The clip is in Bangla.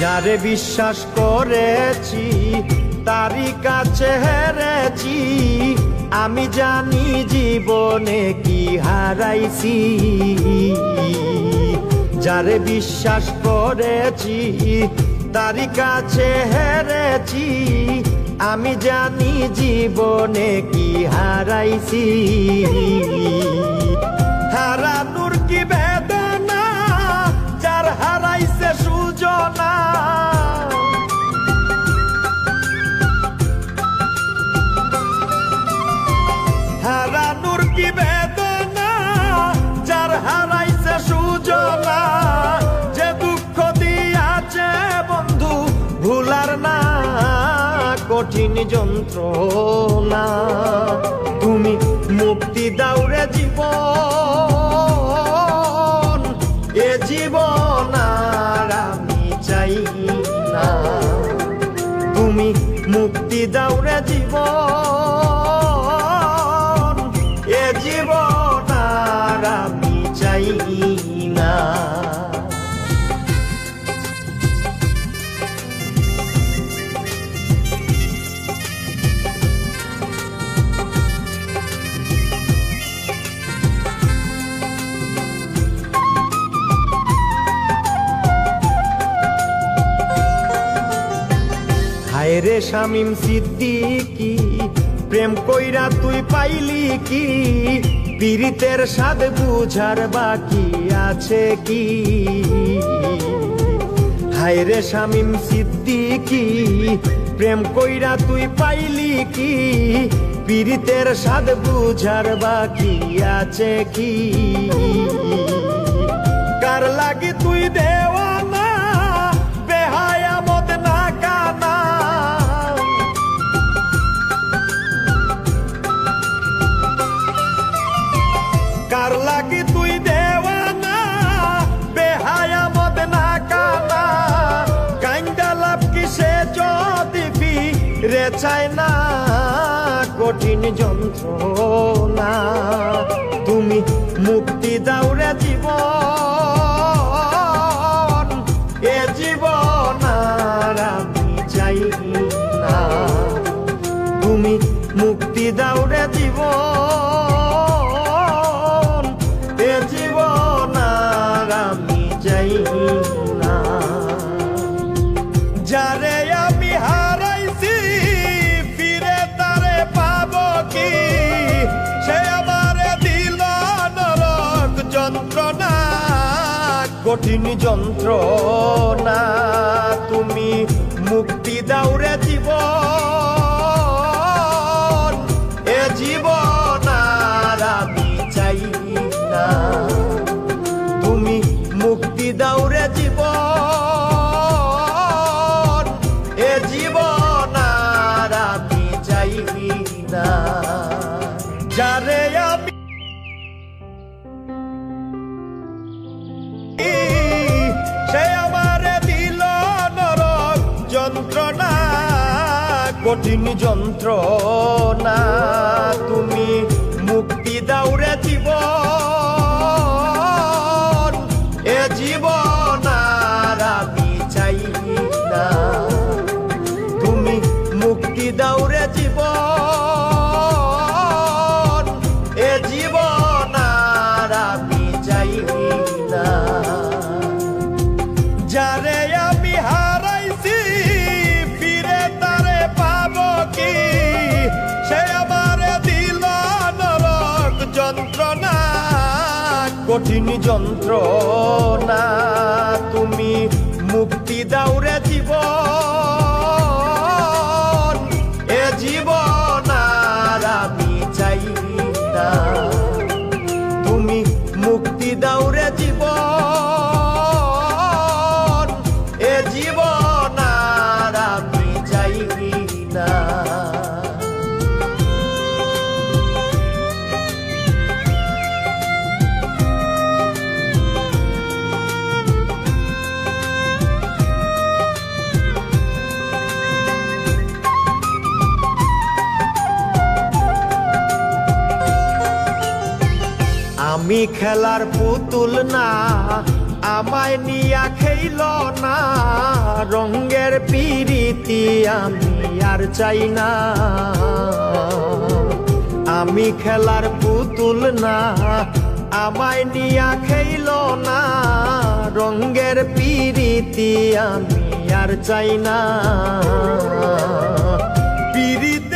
যারে বিশ্বাস করেছি তারই কাছে হেরেছি, আমি জানি জীবনে কি হারাইছি। যারে বিশ্বাস করেছি তারই কাছে হেরেছি, আমি জানি জীবনে কি হারাইছি। হারানোর কি বেদনা, যার হারাইছে সুজনা। হারানোর কি বেদনা, যার হারাইছে সুজনা। যে দুঃখ দিয়াছে বন্ধু ভুলার না কঠিন যন্ত্রণা। তুমি মুক্তি দাও রে জীবন, এ জীবন আর আমি চাই না। তুমি মুক্তি দাও রে জীবন, এ জীবন আর আমি চাই না। হায়রে শামীম সিদ্দিকী, প্রেম কইরা তুই পাইলি কি? পীড়িতের স্বাদ বুঝার বাকি আছে কি? হায়রে শামীম সিদ্দিকী, প্রেম কইরা তুই পাইলি কি? পীড়িতের স্বাদ বুঝার বাকি আছে কি? কার লাগি তুই দেওয়ানা, বেহায়া মত না কানা। কার লাগি তুই দেওয়ানা, বেহায়া মত না কানা। কাইন্দা লাভ কিসে যদি ফিরে চায় না কঠিন যন্ত্রণা। তুমি মুক্তি দাও রে জীবন, এ জীবন আর আমি চাই না। তুমি মুক্তি দাও রে জীবন, এ জীবন আর আমি চাই না। যারে আমি হারাইছি ফিরে তারে পাবো কি? সে আমারে দিল নরক যন্ত্রণা, কঠিন যন্ত্রণা। তুমি মুক্তি দাও রে জীবন, এ জীবন আর আমি চাই না। তুমি মুক্তি দাও রে জীবন, এ জীবন আর আমি চাই না। যারে আমি সে আমারে দিল নরক যন্ত্রণা, কঠিন যন্ত্রণা। তুমি মুক্তি দাও রে জীবন, এ জীবন আর আমি চাই না। তুমি মুক্তি দাও রে জীবন, এ জীবন আর আমি চাই না। যারে আমি হারাইছি ফিরে তারে পাবো কি? সে আমারে দিল নরক যন্ত্রণা, কঠিন যন্ত্রণা। তুমি মুক্তি দাও রে জীবন, এ জীবন আর আমি চাই না। তুমি মুক্তি দাও রে জীবন, এ জীবন আর আমি চাই না। আমি খেলার পুতুল না, আমায় নিয়া খেইল না রঙের পিরিতি আমি আর চাই না। আমি খেলার পুতুল না, আমায় নিয়া খেইল না। রঙের পিরিতি আমি আর চাই না। পিরিতি